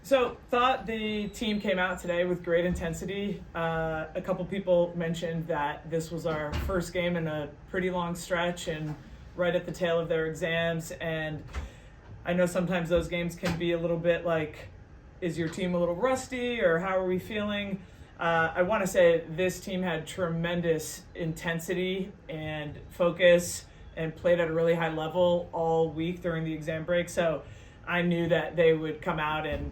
So thought the team came out today with great intensity. A couple people mentioned that this was our first game in a pretty long stretch and right at the tail of their exams. And I know sometimes those games can be a little bit like, is your team a little rusty or how are we feeling? I want to say this team had tremendous intensity and focus and played at a really high level all week during the exam break. So I knew that they would come out and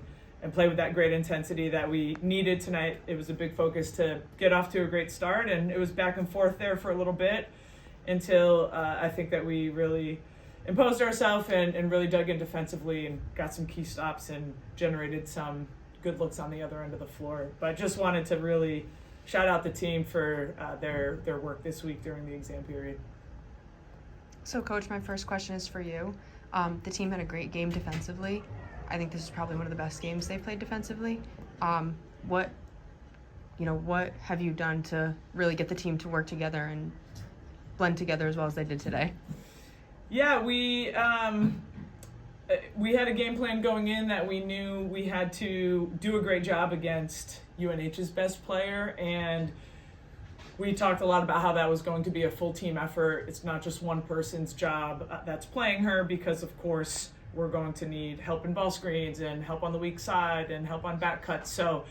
play with that great intensity that we needed tonight. It was a big focus to get off to a great start, and it was back and forth there for a little bit until I think that we really imposed ourselves and really dug in defensively and got some key stops and generated some good looks on the other end of the floor. But just wanted to really shout out the team for their work this week during the exam period. So, Coach, my first question is for you. The team had a great game defensively. I think this is probably one of the best games they've played defensively. What have you done to really get the team to work together and blend together as well as they did today? Yeah, we had a game plan going in that we knew we had to do a great job against UNH's best player, and we talked a lot about how that was going to be a full team effort. It's not just one person's job that's playing her, because of course we're going to need help in ball screens and help on the weak side and help on back cuts. So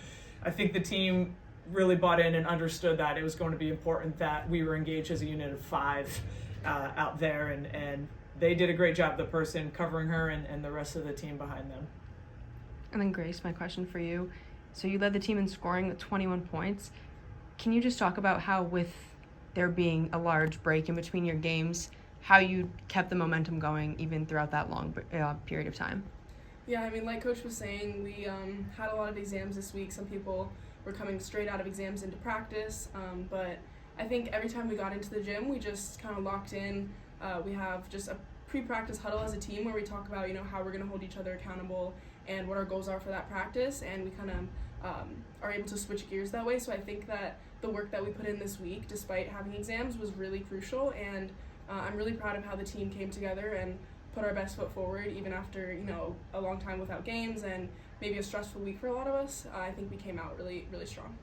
I think the team really bought in and understood that it was going to be important that we were engaged as a unit of 5 out there, and they did a great job, the person covering her and the rest of the team behind them. And then Grace, my question for you. So you led the team in scoring with 21 points. Can you just talk about how, with there being a large break in between your games, how you kept the momentum going even throughout that long period of time? Yeah, I mean, like Coach was saying, we had a lot of exams this week. Some people were coming straight out of exams into practice, but I think every time we got into the gym, we just kind of locked in. We have just a pre-practice huddle as a team where we talk about, how we're going to hold each other accountable and what our goals are for that practice, and we kind of are able to switch gears that way. So I think that the work that we put in this week, despite having exams, was really crucial, and I'm really proud of how the team came together and put our best foot forward, even after, a long time without games and maybe a stressful week for a lot of us. I think we came out really, really strong.